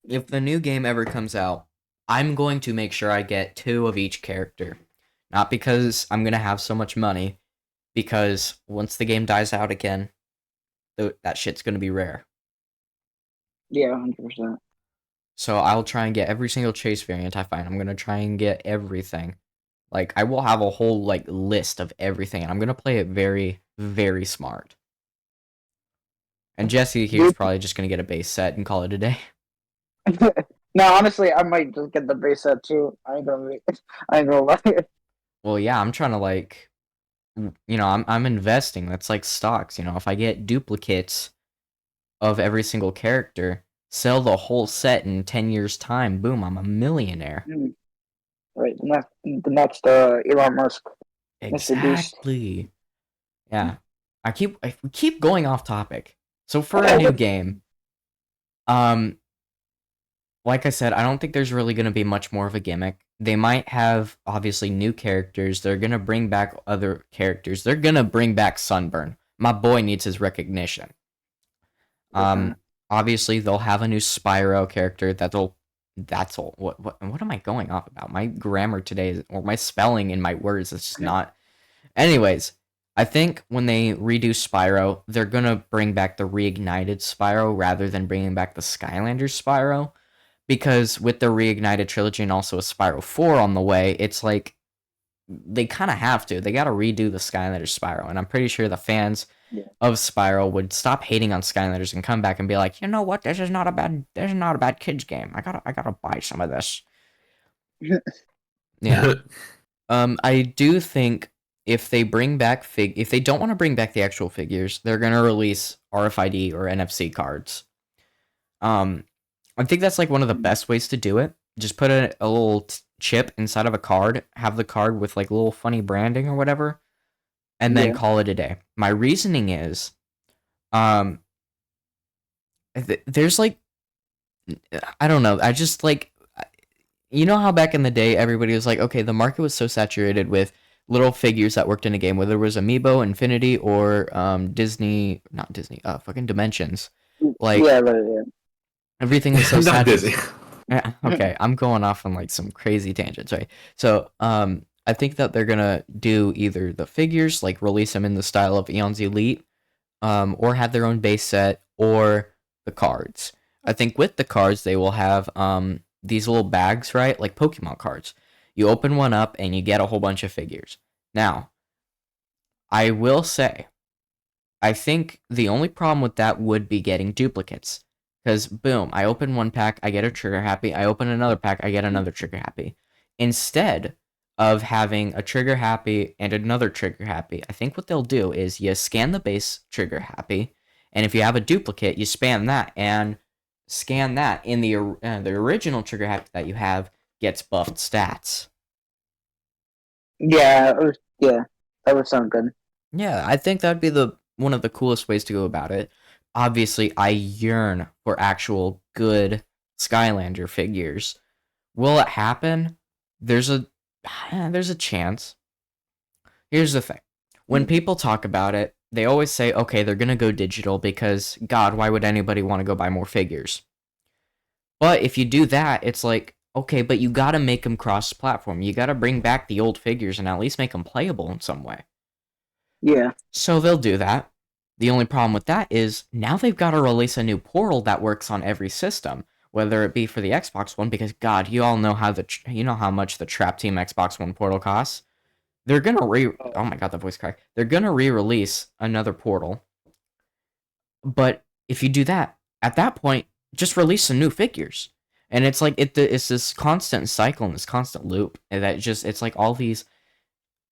if the new game ever comes out, I'm going to make sure I get 2 of each character. Not because I'm going to have so much money, because once the game dies out again, that shit's going to be rare. Yeah, 100%. So I'll try and get every single chase variant I find. I'm going to try and get everything. Like, I will have a whole, like, list of everything, and I'm going to play it very, very smart. And Jesse here's probably just going to get a base set and call it a day. No, honestly, I might just get the base set too. I ain't gonna lie. Well, yeah, I'm trying to, like, I'm investing. That's like stocks. If I get duplicates of every single character, sell the whole set in 10 years' time, boom, I'm a millionaire. Right, the next Elon Musk. Exactly. Yeah. We keep going off topic. So for a new game, like I said, I don't think there's really going to be much more of a gimmick. They might have, obviously, new characters. They're going to bring back other characters. They're going to bring back Sunburn. My boy needs his recognition. Obviously, they'll have a new Spyro character. That's all. What am I going off about? My grammar today, or my spelling in my words, is just not. Anyways, I think when they redo Spyro, they're going to bring back the reignited Spyro rather than bringing back the Skylanders Spyro. Because with the Reignited trilogy and also a Spyro 4 on the way, it's like they kind of have to. They got to redo the Skylanders Spyro, and I'm pretty sure the fans of Spyro would stop hating on Skylanders and come back and be like, you know what? This is not a bad kids game. I gotta buy some of this. Yeah. I do think if they bring back if they don't want to bring back the actual figures, they're gonna release RFID or NFC cards. I think that's like one of the best ways to do it. Just put a little chip inside of a card, have the card with like little funny branding or whatever, and then call it a day. My reasoning is, there's like, I don't know. I just like, how back in the day everybody was like, okay, the market was so saturated with little figures that worked in a game, whether it was Amiibo, Infinity, or not Disney, fucking Dimensions. Like, everything was so saturated. Yeah, okay, I'm going off on like some crazy tangents, right? So, I think that they're gonna do either the figures, like release them in the style of Eon's Elite, or have their own base set, or the cards. I think with the cards they will have these little bags, right? Like Pokemon cards. You open one up and you get a whole bunch of figures. Now, I will say, I think the only problem with that would be getting duplicates. Because, boom, I open one pack, I get a trigger happy. I open another pack, I get another trigger happy. Instead of having a trigger happy and another trigger happy, I think what they'll do is you scan the base trigger happy, and if you have a duplicate, you spam that and scan that. In the original trigger happy that you have gets buffed stats. Yeah, that would sound good. Yeah, I think that'd be one of the coolest ways to go about it. Obviously, I yearn for actual good Skylander figures. Will it happen? There's a chance. Here's the thing. When people talk about it, they always say, okay, they're going to go digital because, God, why would anybody want to go buy more figures? But if you do that, it's like, okay, but you got to make them cross-platform. You got to bring back the old figures and at least make them playable in some way. Yeah. So they'll do that. The only problem with that is now they've got to release a new portal that works on every system, whether it be for the Xbox One, because God, you all know how much the Trap Team Xbox One portal costs. They're gonna oh my God, the voice crack. They're gonna re-release another portal. But if you do that, at that point, just release some new figures, and it's like it's this constant cycle and this constant loop, and it's like all these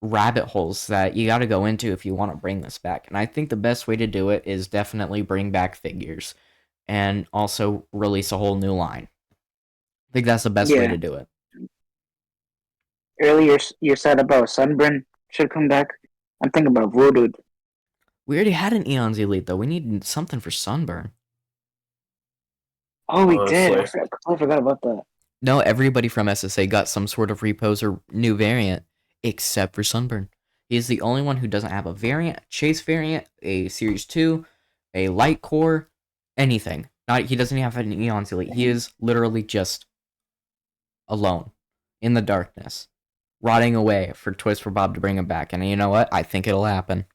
rabbit holes that you got to go into if you want to bring this back. And I think the best way to do it is definitely bring back figures and also release a whole new line. I think that's the best way to do it. Earlier you said about Sunburn should come back. I'm thinking about Voodoo. We already had an Eon's Elite though. We need something for Sunburn. Oh, we did. I forgot about that. No, everybody from SSA got some sort of repose or new variant. Except for Sunburn. He is the only one who doesn't have a variant, chase variant, a Series 2, a light core, anything. Not he doesn't have an Eon's Elite. He is literally just alone in the darkness, rotting away for Twist for Bob to bring him back. And you know what? I think it'll happen.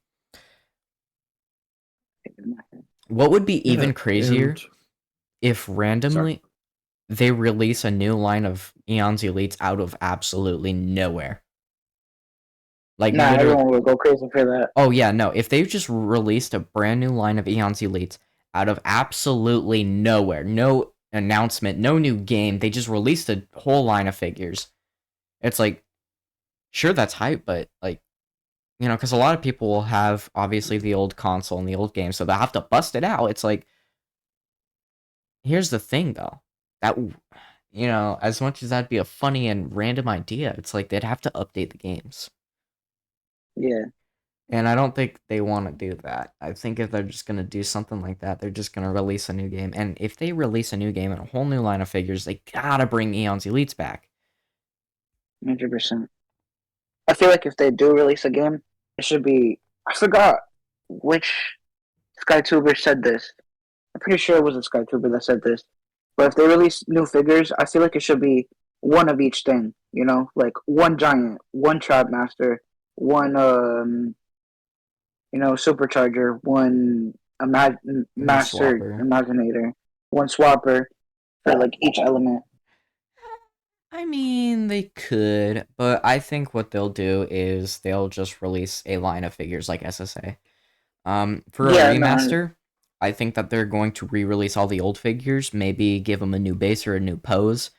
What would be even crazier if randomly they release a new line of Eon's Elites out of absolutely nowhere? Like, nah, everyone will go crazy for that. Oh yeah, no. If they just released a brand new line of Eon's Elites out of absolutely nowhere, no announcement, no new game, they just released a whole line of figures. It's like, sure, that's hype, but like, you know, because a lot of people will have obviously the old console and the old game, so they'll have to bust it out. It's like, here's the thing though, that, you know, as much as that'd be a funny and random idea, it's like they'd have to update the games. Yeah. And I don't think they want to do that. I think if they're just going to do something like that, they're just going to release a new game. And if they release a new game and a whole new line of figures, they gotta bring Eon's Elites back. 100%. I feel like if they do release a game, it should be... I forgot which Skytuber said this. I'm pretty sure it was a Skytuber that said this. But if they release new figures, I feel like it should be one of each thing. You know? Like one giant, one trap master, one... you know, supercharger, one master Swapper. imaginator, one swapper for like each element. I mean, they could, but I think what they'll do is they'll just release a line of figures like SSA. For a remaster, I think that they're going to re-release all the old figures, maybe give them a new base or a new pose,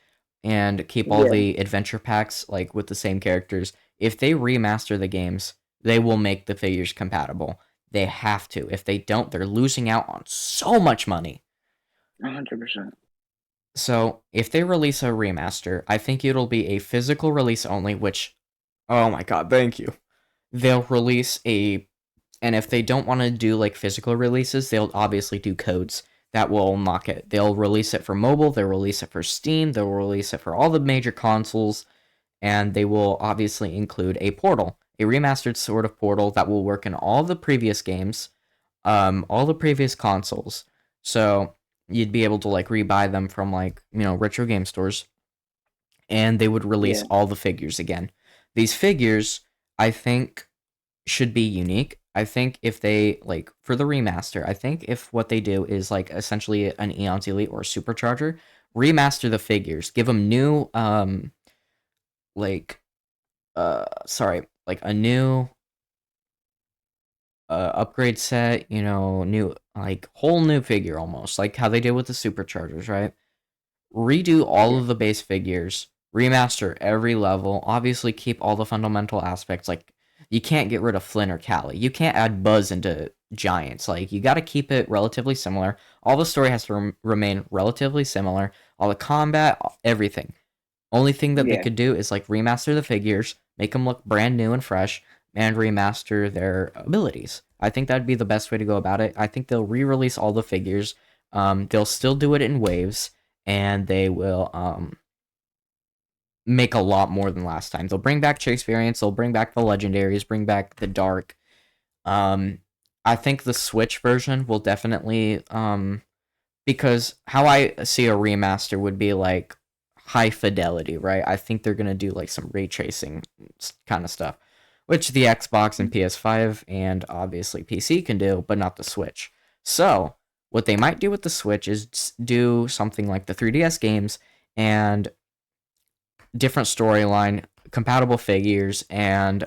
and keep all the adventure packs like with the same characters. If they remaster the games, they will make the figures compatible. They have to. If they don't, they're losing out on so much money. 100%. So, if they release a remaster, I think it'll be a physical release only, which, oh my god, thank you. They'll release a, and if they don't want to do like physical releases, they'll obviously do codes that will unlock it. They'll release it for mobile, they'll release it for Steam, they'll release it for all the major consoles, and they will obviously include a portal. A remastered sort of portal that will work in all the previous games, all the previous consoles. So you'd be able to like rebuy them from like, you know, retro game stores, and they would release all the figures again. These figures, I think, should be unique. I think if they like for the remaster, I think if what they do is like essentially an Eon's Elite or Supercharger, remaster the figures, give them new like a new upgrade set, you know, new, like, whole new figure almost, like how they did with the Superchargers, right? Redo all of the base figures, remaster every level, obviously keep all the fundamental aspects, like, you can't get rid of Flynn or Callie, you can't add Buzz into Giants, like, you gotta keep it relatively similar, all the story has to remain relatively similar, all the combat, everything. Only thing that they could do is, like, remaster the figures, make them look brand new and fresh, and remaster their abilities. I think that'd be the best way to go about it. I think they'll re-release all the figures. They'll still do it in waves, and they will make a lot more than last time. They'll bring back chase variants. They'll bring back the legendaries. Bring back the dark. I think the Switch version will definitely because how I see a remaster would be like high fidelity, right? I think they're gonna do like some ray tracing kind of stuff, which the Xbox and PS5 and obviously PC can do, but not the Switch. So what they might do with the Switch is do something like the 3DS games and different storyline, compatible figures, and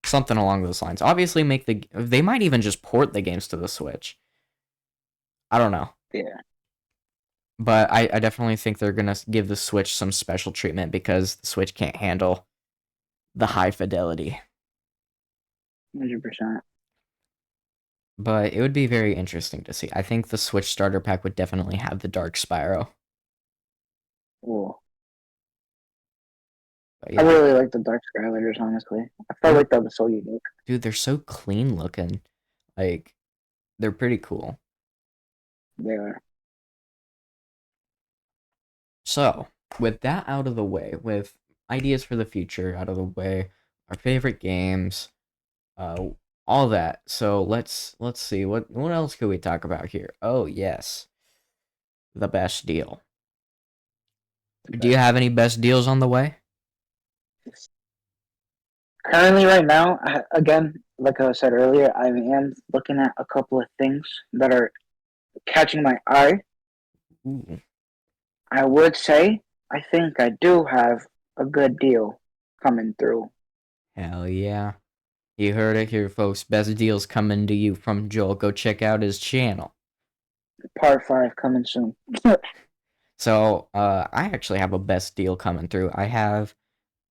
something along those lines. Obviously, they might even just port the games to the Switch. I don't know. Yeah. But I definitely think they're going to give the Switch some special treatment because the Switch can't handle the high fidelity. 100%. But it would be very interesting to see. I think the Switch starter pack would definitely have the Dark Spyro. Cool. Yeah. I really like the Dark Skylanders, honestly. I felt like that was so unique. Dude, they're so clean looking. Like, they're pretty cool. They are. So, with that out of the way, with ideas for the future out of the way, our favorite games, all that. So let's see what else could we talk about here? Oh yes, the best deal. Do you have any best deals on the way? Currently, right now, again, like I said earlier, I am looking at a couple of things that are catching my eye. Ooh, I would say I think I do have a good deal coming through. hell yeah. You heard it here, folks. Best deals coming to you from Joel. Go check out his channel. Part 5 coming soon. So, I actually have a best deal coming through. I have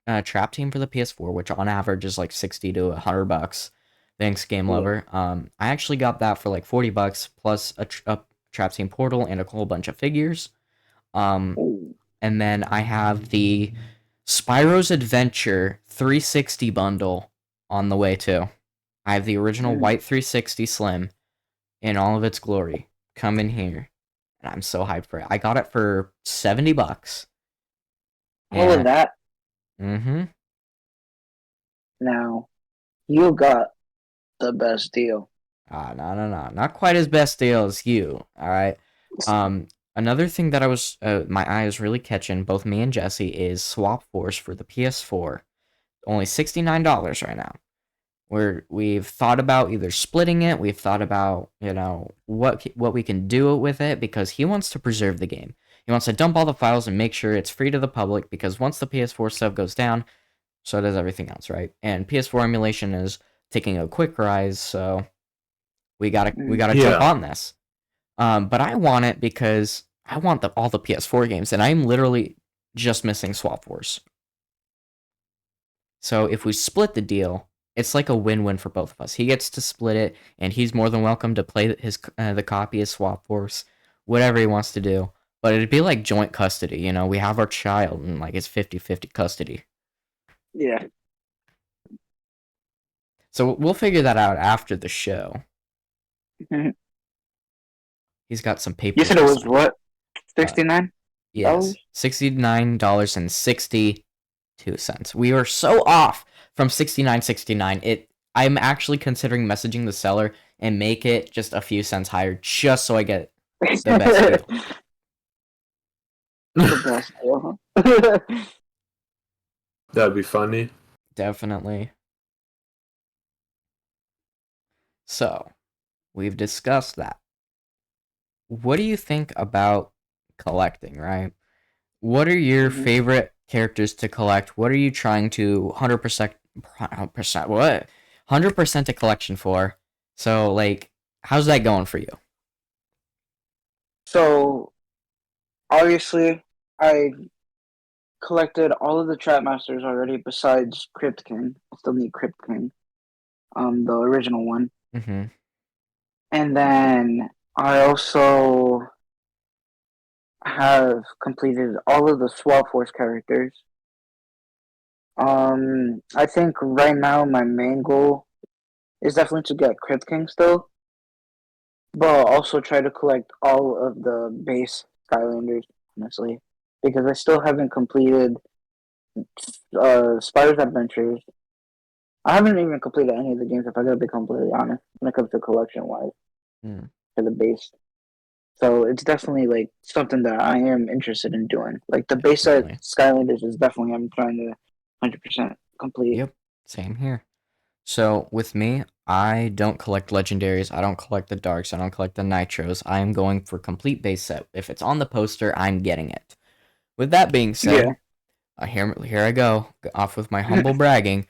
a Trap Team for the PS4, which on average is like 60 to $100. Thanks, Game Yeah. Lover. I actually got that for like $40 plus a Trap Team Portal and a whole bunch of figures. Ooh. And then I have the Spyro's Adventure 360 bundle on the way too. I have the original white 360 Slim in all of its glory coming here. And I'm so hyped for it. I got it for $70. All of And that. mm-hmm. Now, you got the best deal. No. Not quite as best deal as you. All right. Another thing that I was my eye is really catching, both me and Jesse, is Swap Force for the PS4. Only $69 right now. We've thought about either splitting it. We've thought about what we can do with it because he wants to preserve the game. He wants to dump all the files and make sure it's free to the public because once the PS4 stuff goes down, so does everything else, right? And PS4 emulation is taking a quick rise, so we gotta jump on this. But I want it because I want all the PS4 games, and I'm literally just missing Swap Force. So if we split the deal, it's like a win-win for both of us. He gets to split it, and he's more than welcome to play the copy of Swap Force, whatever he wants to do. But it'd be like joint custody, we have our child, and like it's 50-50 custody. Yeah. So we'll figure that out after the show. Mhm. He's got some papers. You said it was what? 69? Yes, $69.62. We were so off from $69.69. I'm actually considering messaging the seller and make it just a few cents higher, just so I get the best deal. The best deal, huh? That'd be funny. Definitely. So, we've discussed that. What do you think about collecting, right? What are your favorite characters to collect? What are you trying to 100% what? 100% a collection for? So, like, how's that going for you? So, obviously, I collected all of the Trap Masters already besides Crypt King. I still need Crypt King, the original one. Mm-hmm. And then I also have completed all of the Swap Force characters. I think right now my main goal is definitely to get Crypt King still, but also try to collect all of the base Skylanders, honestly, because I still haven't completed Spider's Adventures. I haven't even completed any of the games, if I gotta be completely honest, when it comes to collection wise for the base. So it's definitely like something that I am interested in doing. Like the base set Definitely. Skylanders is definitely I'm trying to 100% complete. Yep, same here. So with me, I don't collect legendaries. I don't collect the darks. I don't collect the nitros. I am going for complete base set. If it's on the poster, I'm getting it. With that being said, here I go off with my humble bragging.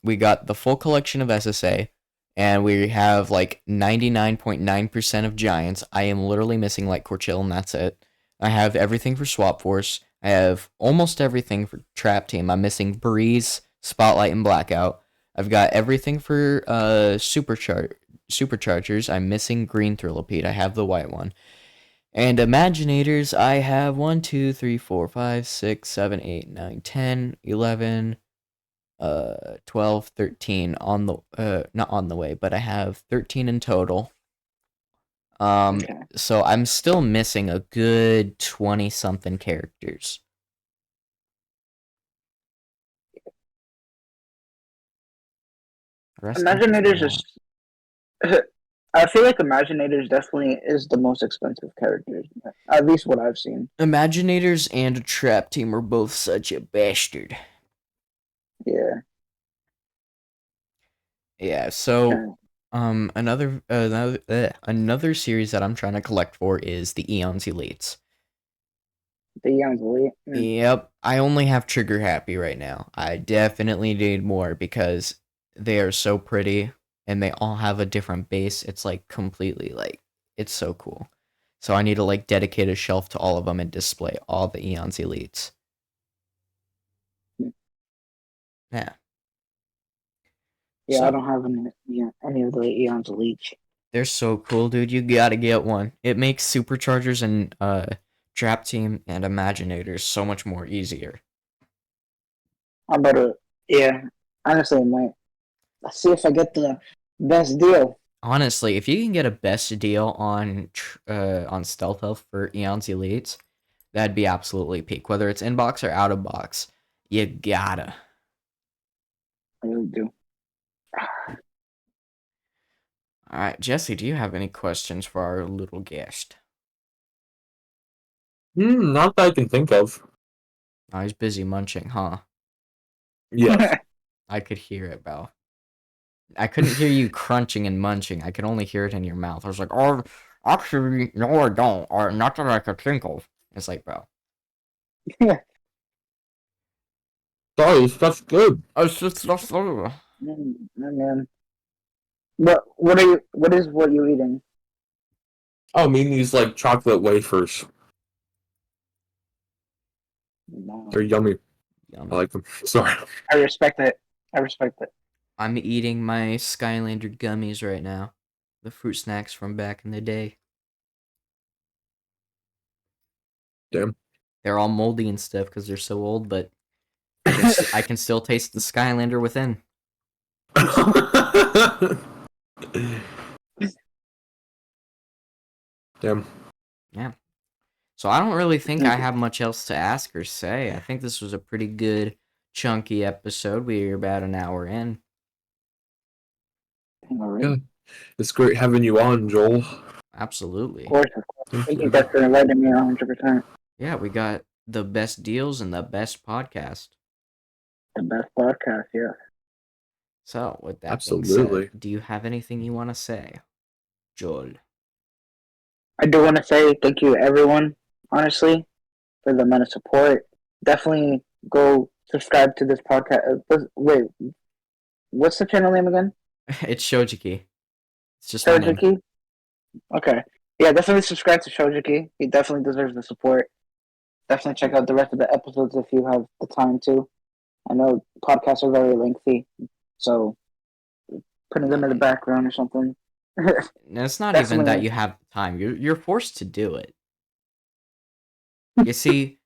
We got the full collection of SSA, and we have like 99.9% of giants. I am literally missing like Corchill, and that's it. I have everything for Swap Force. I have almost everything for Trap Team. I'm missing Breeze, Spotlight, and Blackout. I've got everything for Superchargers. I'm missing Green Thrillipede. I have the white one. And Imaginators, I have 1, 2, 3, 4, 5, 6, 7, 8, 9, 10, 11, 12, 13 on the not on the way, but I have 13 in total. So I'm still missing a good 20 something characters. Imaginators is I feel like Imaginators definitely is the most expensive character, at least what I've seen. Imaginators and Trap Team are both such a bastard. Yeah. Yeah, so Okay. another series that I'm trying to collect for is the Eon's Elites. The Young's Elite. Yep, I only have Trigger Happy right now. I definitely need more because they are so pretty and they all have a different base. It's like completely like it's so cool. So I need to like dedicate a shelf to all of them and display all the Eon's Elites. Yeah. Yeah, I So don't have any of the Eon's Elite. they're so cool, dude. You gotta get one. It makes Superchargers and Trap Team and Imaginators so much more easier. I'm about to, yeah, honestly, I might. Let's see if I get the best deal. Honestly, if you can get a best deal on Stealth Health for Eon's Elites, that'd be absolutely peak. Whether it's inbox or out of box, you gotta. I really do. All right, Jesse, do you have any questions for our little guest? Not that I can think of. Oh, he's busy munching, huh? Yes. I could hear it, bro. I couldn't hear you crunching and munching. I could only hear it in your mouth. I was like, oh, actually, no, I don't. Or not that I could think of. It's like, bro. Sorry, stuff's good. It's just Man. What are you? What is what you eating? Oh, I mean these like chocolate wafers. No. They're yummy. Yummy. I like them. Sorry. I respect it. I respect it. I'm eating my Skylander gummies right now. The fruit snacks from back in the day. Damn. They're all moldy and stuff because they're so old, but I can still taste the Skylander within. Damn. Yeah. So I don't really think I have much else to ask or say. I think this was a pretty good, chunky episode. We're about an hour in. Yeah. It's great having you on, Joel. Absolutely. Of course. Thank you guys for inviting me 100%. Yeah, we got the best deals and the best podcast. The best podcast, yeah. So, with that Absolutely. being said, do you have anything you want to say, Joel? I do want to say thank you, everyone, honestly, for the amount of support. Definitely go subscribe to this podcast. Wait, what's the channel name again? It's Shojiki. It's just my name. Shojiki? Okay. Yeah, definitely subscribe to Shojiki. He definitely deserves the support. Definitely check out the rest of the episodes if you have the time to. I know podcasts are very lengthy, so putting them in the background or something. No, it's not even that you have time. You're forced to do it. You see,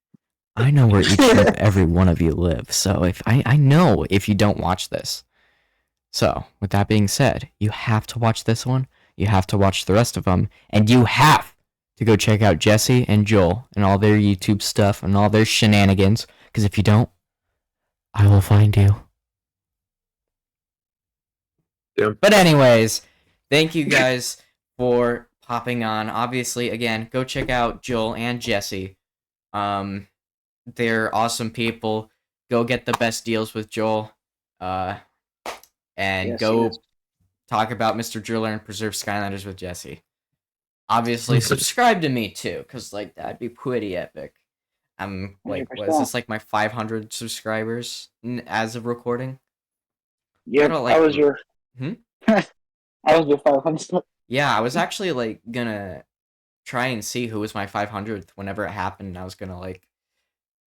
I know where each and every one of you live, so if I know if you don't watch this. So, with that being said, you have to watch this one, you have to watch the rest of them, and you have to go check out Jesse and Joel and all their YouTube stuff and all their shenanigans, because if you don't, I will find you. Yeah. But anyways, thank you guys for popping on. Obviously, again, go check out Joel and Jesse. They're awesome people. Go get the best deals with Joel. And Yes, go yes. talk about Mr. Driller and Preserve Skylanders with Jesse. Obviously, subscribe to me too, because like that'd be pretty epic. I'm like, what is 100%. this, like my 500 subscribers as of recording? Yeah, Gotta, like, I was your. Hmm? I was your 500. Yeah, I was actually like gonna try and see who was my 500th whenever it happened. I was gonna like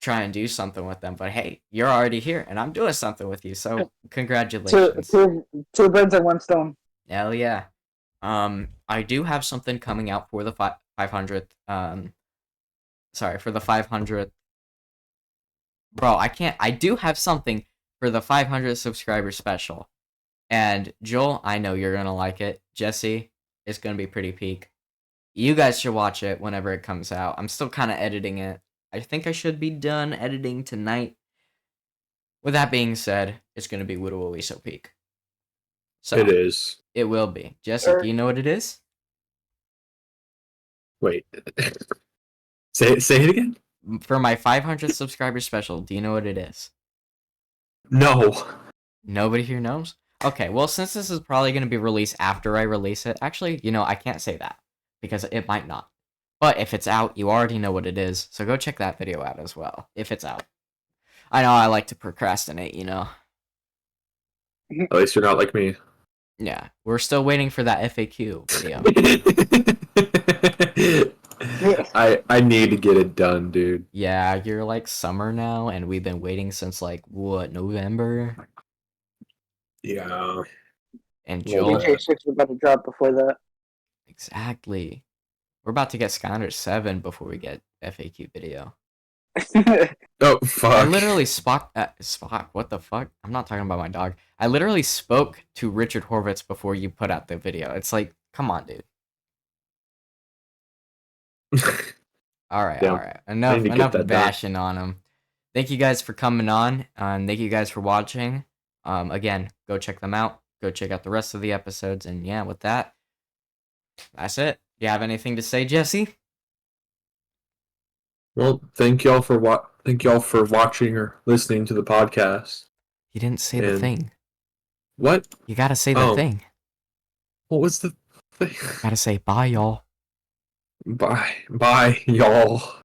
try and do something with them, but hey, you're already here, and I'm doing something with you. So congratulations. Two birds and one stone. Hell yeah. I do have something coming out for the 500th. Sorry, for the 500th. Bro, I do have something for the 500 subscriber special. And Joel, I know you're gonna like it. Jesse, it's gonna be pretty peak. You guys should watch it whenever it comes out. I'm still kind of editing it. I think I should be done editing tonight. With that being said, it's gonna be Widow So peak. So It is. it will be. Jesse, Sure. do you know what it is? Wait. Say it again? For my 500 subscriber special, do you know what it is? No. Nobody here knows? Okay, well, since this is probably going to be released after I release it, actually, I can't say that because it might not. But if it's out, you already know what it is, so go check that video out as well, if it's out. I know I like to procrastinate, At least you're not like me. Yeah, we're still waiting for that FAQ video. I need to get it done, dude. Yeah, you're like summer now, and we've been waiting since like, what, November? Yeah. And Well, Joel. GTA 6 is about to drop before that. Exactly. We're about to get Skylanders 7 before we get FAQ video. Oh I fuck. literally Spock, what the fuck? I'm not talking about my dog. I literally spoke to Richard Horvitz before you put out the video. It's like, come on, dude. All right, Yeah, all right. I need to get Enough that done. bashing on him. Thank you guys for coming on, and thank you guys for watching. Again, go check them out. Go check out the rest of the episodes, and yeah, with that, that's it. You have anything to say, Jesse? Well, thank y'all for watching or listening to the podcast. You didn't say the And- thing. What? You gotta say the Oh. thing. What was the thing? Gotta say bye, y'all. Bye, y'all.